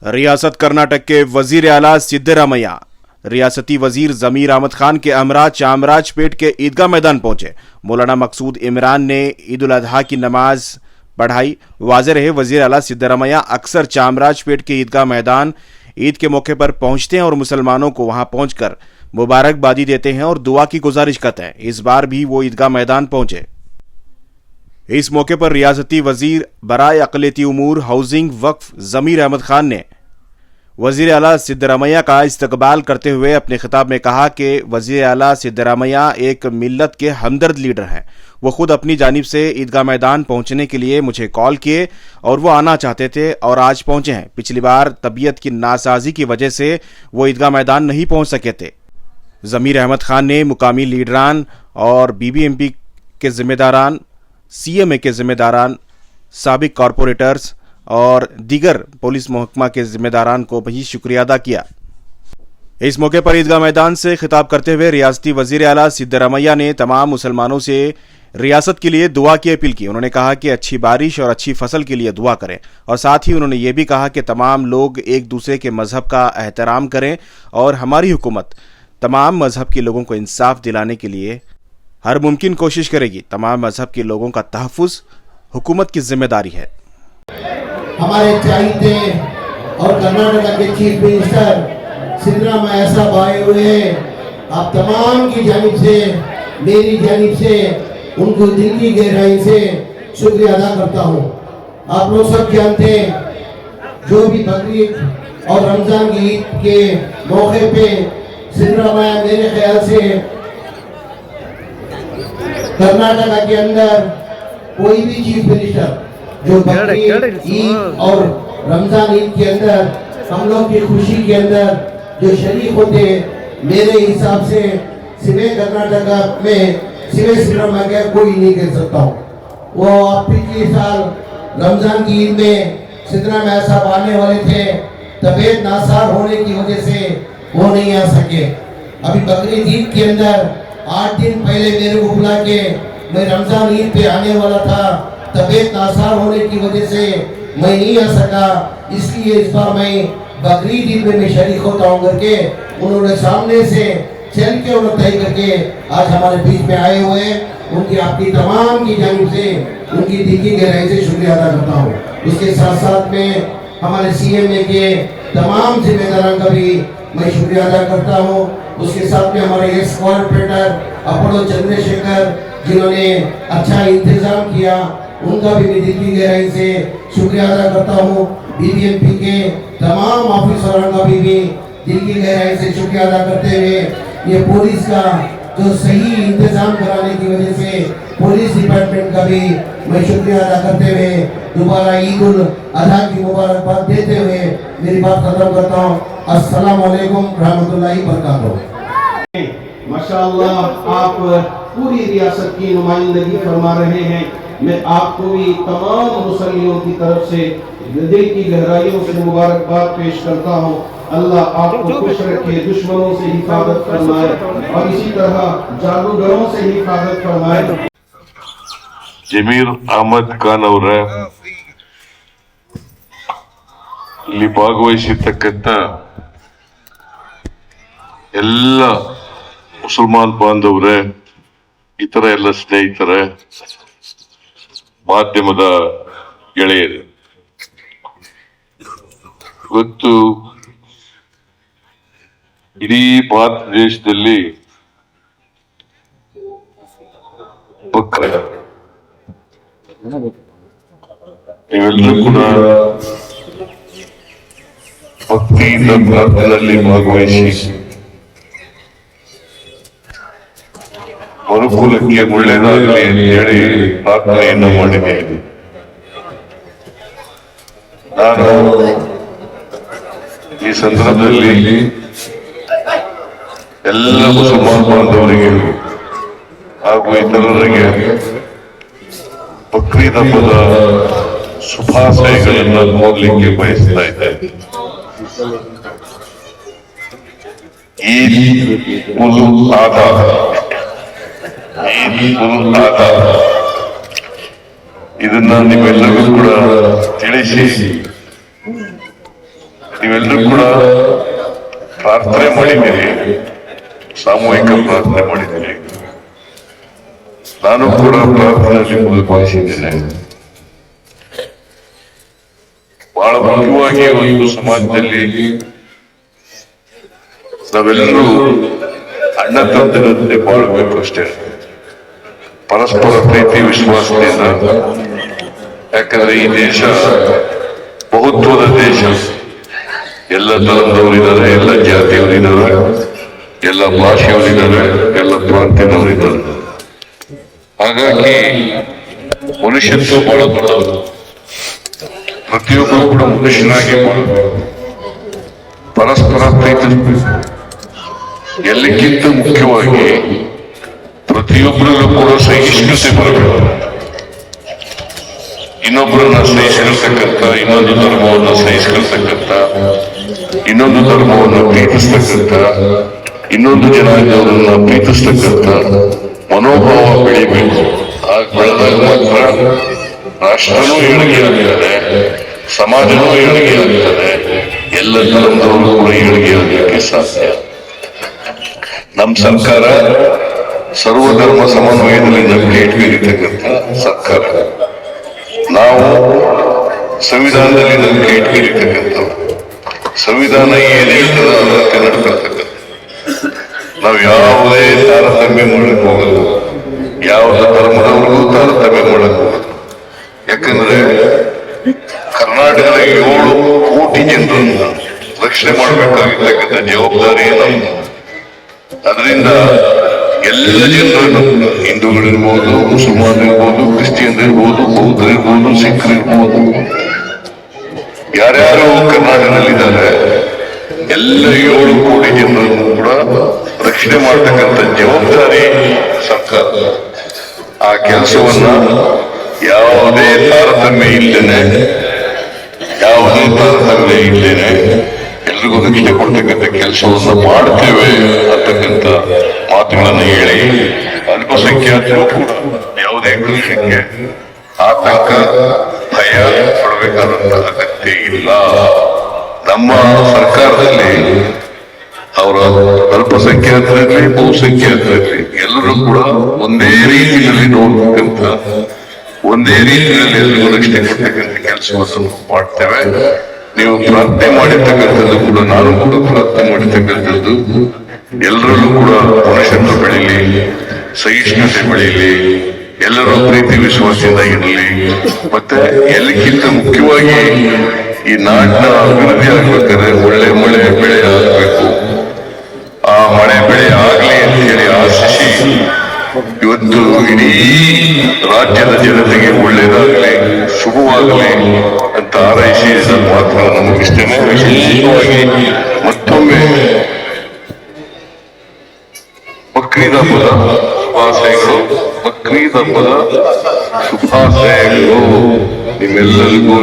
रियासत कर्नाटक के वजीर आला सिद्धरामैया रियासती वजीर जमीर अहमद खान के हमरा चामराजपेट के ईदगाह मैदान पहुंचे। मौलाना मकसूद इमरान ने ईद उल अजहा की नमाज पढ़ाई। वाज़ेह रहे वजीर आला सिद्धरामैया अक्सर चामराजपेट के ईदगाह मैदान ईद के मौके पर पहुंचते हैं और मुसलमानों को वहां पहुंचकर मुबारकबादी देते हैं और दुआ की गुजारिश करते हैं। इस बार भी वो ईदगाह मैदान पहुंचे। इस मौके पर रियासती वजीर बराए अक़लियती उमूर हाउसिंग वक्फ जमीर अहमद खान ने वजीर आला सिद्धरामैया का इस्तकबाल करते हुए अपने खिताब में कहा कि वजीर आला सिद्धरामैया एक मिल्लत के हमदर्द लीडर हैं। वो खुद अपनी जानिब से ईदगाह मैदान पहुंचने के लिए मुझे कॉल किए और वो आना चाहते थे और आज पहुंचे हैं। पिछली बार तबीयत की नासाजी की वजह से वो ईदगाह मैदान नहीं पहुंच सके थे। जमीर अहमद खान ने मुकामी लीडरान और बीबीएमपी के जिम्मेदारान, सीएमए के जिम्मेदारान, साबिक कॉरपोरेटर्स और दीगर पुलिस महकमा के जिम्मेदारान को भी शुक्रिया अदा किया। इस मौके पर ईदगाह मैदान से खिताब करते हुए रियासती वजीर आला सिद्धरामैया ने तमाम मुसलमानों से रियासत के लिए दुआ की अपील की। उन्होंने कहा कि अच्छी बारिश और अच्छी फसल के लिए दुआ करें और साथ ही उन्होंने ये भी कहा कि तमाम लोग एक दूसरे के मजहब का एहतराम करें और हमारी हुकूमत तमाम मजहब के लोगों को इंसाफ दिलाने के लिए हर मुमकिन कोशिश करेगी। तमाम मजहब के लोगों का तहफ़्फ़ुज़ हुकूमत की जिम्मेदारी है। हमारे चाहिए और कर्नाटक के चीफ मिनिस्टर सिद्धरामैया साहब आए हुए हैं। आप तमाम की जानिब से, मेरी जानिब से उनको दिल की गहराई से शुक्रिया अदा करता हूँ। आप लोग सब जानते हैं जो भी बकरीद और रमजान की ईद के मौके पे सिद्धरामैया मेरे ख्याल से कर्नाटक के अंदर कोई भी चीफ मिनिस्टर जो बकरीद ईद और रमजान ईद के अंदर हम लोग की खुशी के अंदर जो शरीक होते, मेरे हिसाब से सिवे कर्नाटक में सिवे सिद्धरामैया कोई नहीं कह सकता हूँ। वो आप पिछले साल रमजान की ईद में सिद्धरामैया साहब आने वाले थे, तबीयत नासार होने की वजह से वो नहीं आ सके। अभी बकरीद ईद के अंदर 8 दिन पहले मेरे को बुला के मैं रमजान ईद पे आने वाला था, तबीयत नासार होने की वजह से मैं नहीं आ सका, इसलिए इस बार मैं बकरीद ईद में मैं शरीक होता हूँ करके उन्होंने सामने से चल के और तय करके आज हमारे बीच में आए हुए हैं। उनकी आपकी तमाम की जानिब से उनकी दिल की गहराई से शुक्रिया अदा करता हूँ। उसके साथ साथ में हमारे सीएमए के तमाम जिम्मेदारों का भी मैं शुक्रिया अदा करता हूँ। उसके साथ में हमारे एक्स कॉर्पोरेटर अपोलो चंद्रशेखर जिन्होंने अच्छा इंतजाम किया, उनका भी मैं दिल की गहराई से शुक्रिया अदा करता हूँ। बीबीएमपी के तमाम ऑफिसरों का भी दिल की गहराई से शुक्रिया अदा करते हुए ये पुलिस का जो सही इंतजाम कराने की वजह से पुलिस डिपार्टमेंट का भी मैं शुक्रिया अदा करते हुए दोबारा ईद उल अजहा की मुबारकबाद देते हुए मेरी बात खत्म करता हूँ। अस्सलाम वालेकुम रहमतुल्लाहि बरकातहू। माशाअल्लाह आप पूरी रियासत की नुमाइंदगी फरमा रहे हैं। मैं आपको भी तमाम मुसल्लियों की तरफ से दिल की गहराइयों से मुबारकबाद पेश करता हूँ। अल्लाह आपको खुश रखे, दुश्मनों से हिफाजत फरमाए और इसी तरह जादूगरों से हिफाजत फरमाए। ಜಮೀರ್ ಅಹಮದ್ ಖಾನ್ ಅವರ ಇಲ್ಲಿ ಭಾಗವಹಿಸಿರ್ತಕ್ಕಂಥ ಎಲ್ಲ ಮುಸಲ್ಮಾನ್ ಬಾಂಧವರೇ, ಇತರ ಎಲ್ಲ ಸ್ನೇಹಿತರೆ, ಮಾಧ್ಯಮದ ಗೆಳೆಯರು, ಇವತ್ತು ಇಡೀ ಭಾರತ ದೇಶದಲ್ಲಿ ನೀವೆಲ್ಲರೂ ಕೂಡ ಭಕ್ತಿಯಿಂದ ಪ್ರಾರ್ಥನೆಯಲ್ಲಿ ಭಾಗವಹಿಸಿ ಮನುಕುಲಕ್ಕೆ ಒಳ್ಳೆಯದಾಗಲಿ ಅಂತ ಹೇಳಿ ಪ್ರಾರ್ಥನೆಯನ್ನು ಮಾಡಿದ್ದೇನೆ. ನಾನು ಈ ಸಂದರ್ಭದಲ್ಲಿ ಎಲ್ಲ ಮುಸಲ್ಮಾನ್ ಬಾಂಧವರಿಗೆ ಹಾಗೂ ಇತರರಿಗೆ ಬಕ್ರೀದ್ ಹಬ್ಬದ ಶುಭಾಶಯಗಳನ್ನು ಕೋರಲಿಕ್ಕೆ ಬಯಸ್ತಾ ಇದ್ದೇನೆ. ಈದ್ ಉಲ್ ಅಜಾ, ಈದ್ ಉಲ್ ಅಜಾ ಇದನ್ನ ನೀವೆಲ್ಲರಿಗೂ ಕೂಡ ತಿಳಿಸಿ ನೀವೆಲ್ಲರೂ ಕೂಡ ಪ್ರಾರ್ಥನೆ ಮಾಡಿದ್ದೀರಿ, ಸಾಮೂಹಿಕ ಪ್ರಾರ್ಥನೆ ಮಾಡಿದ್ದೀರಿ. ನಾನು ಕೂಡ ಪ್ರಾರ್ಥನೆಯಲ್ಲಿ ಭಾಗವಹಿಸಿದ್ದೇನೆ. ಬಹಳ ಮುಖ್ಯವಾಗಿ ಒಂದು ಸಮಾಜದಲ್ಲಿ ನಾವೆಲ್ಲರೂ ಅಣ್ಣ ತಮ್ಮಂದಿರಂತೆ ಬಾಳಬೇಕು ಅಷ್ಟೇ, ಪರಸ್ಪರ ಪ್ರೀತಿ ವಿಶ್ವಾಸದಿಂದ. ಯಾಕಂದ್ರೆ ಈ ದೇಶ ಬಹುತ್ವದ ದೇಶ, ಎಲ್ಲ ಧರ್ಮದವರಿದ್ದಾರೆ, ಎಲ್ಲ ಜಾತಿಯವರಿದ್ದಾರೆ, ಎಲ್ಲ ಭಾಷೆಯವರಿದ್ದಾರೆ, ಎಲ್ಲ ಪ್ರಾಂತ್ಯದವರಿದ್ದಾರೆ. ಹಾಗಾಗಿ ಮನುಷ್ಯತ್ವ ಬಹಳ ದೊಡ್ಡದು. ಪ್ರತಿಯೊಬ್ಬರು ಕೂಡ ಮನುಷ್ಯನಾಗಿ ಪರಸ್ಪರ ಪ್ರೀತಿ, ಎಲ್ಲಕ್ಕಿಂತ ಮುಖ್ಯವಾಗಿ ಪ್ರತಿಯೊಬ್ಬರಿಗೂ ಕೂಡ ಸಹಿಷ್ಣುತೆ ಬರಬೇಕು. ಇನ್ನೊಬ್ಬರನ್ನ ಸಹಿಸಿರ್ತಕ್ಕಂಥ, ಇನ್ನೊಂದು ಧರ್ಮವನ್ನು ಸಹಿಸಿರ್ತಕ್ಕಂಥ, ಇನ್ನೊಂದು ಧರ್ಮವನ್ನು ಪ್ರೀತಿಸ್ತಕ್ಕಂಥ, ಇನ್ನೊಂದು ಜನಾಂಗವರನ್ನ ಪ್ರೀತಿಸ್ತಕ್ಕಂಥ ಮನೋಭಾವ ಬೆಳಿಬೇಕು. ಆಗ ಬೆಳೆದಾಗ ಮಾತ್ರ ರಾಷ್ಟ್ರನೂ ಏಳಿಗೆ ಆಗ್ತದೆ, ಸಮಾಜನೂ ಏಳಿಗೆ ಆಗ್ತದೆ, ಎಲ್ಲ ಧರ್ಮದವರು ಕೂಡ ಏಳಿಗೆ ಆಗಲಿಕ್ಕೆ ಸಾಧ್ಯ. ನಮ್ಮ ಸರ್ಕಾರ ಸರ್ವಧರ್ಮ ಸಮನ್ವಯದಲ್ಲಿ ನಂಬಿಕೆ ಇಟ್ಕೊಂಡಿರ್ತಕ್ಕಂಥ ಸರ್ಕಾರ. ನಾವು ಸಂವಿಧಾನದಲ್ಲಿ ನಂಬಿಕೆ ಇಟ್ಕೊಂಡಿರ್ತಕ್ಕಂಥವ್ರು. ಸಂವಿಧಾನ ಏನ್ ಹೇಳ್ತದ ಅದಕ್ಕೆ ನಡ್ಕೊಳ್ತಕ್ಕಂಥ. ನಾವು ಯಾವುದೇ ತಾರತಮ್ಯ ಮಾಡಕ್ ಹೋಗಲ್ಲ, ಯಾವುದೇ ಧರ್ಮದವ್ರಿಗೂ ತಾರತಮ್ಯ ಮಾಡಕ್ ಹೋಗಲ್ಲ. ಯಾಕಂದ್ರೆ ಕರ್ನಾಟಕದ 7 ಕೋಟಿ ಜನರನ್ನು ರಕ್ಷಣೆ ಮಾಡಬೇಕಾಗಿರ್ತಕ್ಕಂಥ ಜವಾಬ್ದಾರಿ ನಮ್ದು. ಅದರಿಂದ ಎಲ್ಲ ಜನರನ್ನು, ಹಿಂದೂಗಳಿರ್ಬೋದು, ಮುಸಲ್ಮಾನರಿರ್ಬೋದು, ಕ್ರಿಶ್ಚಿಯನ್ರಿರ್ಬೋದು, ಬೌದ್ಧರಿರ್ಬೋದು, ಸಿಖ್ರಿರ್ಬೋದು, ಯಾರ್ಯಾರು ಕರ್ನಾಟಕದಲ್ಲಿದ್ದಾರೆ ಎಲ್ಲ 7 ಕೋಟಿ ಜನರನ್ನು ಕೂಡ ರಕ್ಷಣೆ ಮಾಡತಕ್ಕಂಥ ಜವಾಬ್ದಾರಿ ಸರ್ಕಾರ. ಆ ಕೆಲಸವನ್ನ ಯಾವುದೇ ತಾರತಮ್ಯ ಇಲ್ದೇನೆ ಎಲ್ರಿಗೂ ರಕ್ಷಣೆ ಕೊಡ್ತಕ್ಕಂಥ ಕೆಲಸವನ್ನ ಮಾಡ್ತೇವೆ ಅಂತಕ್ಕಂಥ ಮಾತುಗಳನ್ನು ಹೇಳಿ, ಅಲ್ಪಸಂಖ್ಯಾತರು ಕೂಡ ಯಾವುದೇ ಕೃಷಿಗೆ ಆತಂಕ ಭಯ ಪಡಬೇಕಾದಂತ ಅಗತ್ಯ ಇಲ್ಲ. ನಮ್ಮ ಸರ್ಕಾರದಲ್ಲಿ ಅವರ ಅಲ್ಪಸಂಖ್ಯಾತರಲ್ಲಿ ಬಹುಸಂಖ್ಯಾತರಲ್ಲಿ ಎಲ್ಲರೂ ಕೂಡ ಒಂದೇ ರೀತಿಯಲ್ಲಿ ನೋಡ್ತಕ್ಕಂಥ, ಒಂದೇ ರೀತಿಯಲ್ಲಿ ಎಲ್ಲರಿಗೂ ರಕ್ಷಣೆ ಕೊಡ್ತಕ್ಕಂಥ ಕೆಲಸವನ್ನು ಮಾಡ್ತೇವೆ. ನೀವು ಪ್ರಾರ್ಥನೆ ಮಾಡಿರ್ತಕ್ಕಂಥದ್ದು ಕೂಡ ನಾನು ಕೂಡ ಪ್ರಾರ್ಥನೆ ಮಾಡಿರ್ತಕ್ಕಂಥದ್ದು, ಎಲ್ಲರಲ್ಲೂ ಕೂಡ ಮನುಷ್ಯತ್ವ ಬೆಳೀಲಿ, ಸಹಿಷ್ಣುತೆ ಬೆಳೀಲಿ, ಎಲ್ಲರೂ ಪ್ರೀತಿ ವಿಶ್ವಾಸದಿಂದ ಇರಲಿ. ಮತ್ತೆ ಎಲ್ಲಕ್ಕಿಂತ ಮುಖ್ಯವಾಗಿ ಈ ನಾಡಿನ ಅಭಿವೃದ್ಧಿ ಆಗ್ಬೇಕಾದ್ರೆ ಒಳ್ಳೆ ಮಳೆ ಬೆಳೆ ಆಗ್ಬೇಕು. ಆ ಮಳೆ ಬೆಳೆ ಆಗ್ಲಿ ಅಂತ ಹೇಳಿ ಆಶಿಸಿ ಇವತ್ತು ಇಡೀ ರಾಜ್ಯದ ಜನತೆಗೆ ಒಳ್ಳೇದಾಗಲಿ, ಶುಭವಾಗಲಿ ಅಂತ ಹಾರೈಸಿ ನನ್ನ ಮಾತುಗಳನ್ನು ಮುಗಿಸ್ತೇನೆ. ವಿಶೇಷವಾಗಿ ಮತ್ತೊಮ್ಮೆ ಬಕ್ರೀದ್ ಹಬ್ಬದ ಶುಭಾಶಯಗಳು. ಬಕ್ರೀದ್ ಹಬ್ಬದ ಶುಭಾಶಯಗಳು ನಿಮ್ಮೆಲ್ಲರಿಗೂ.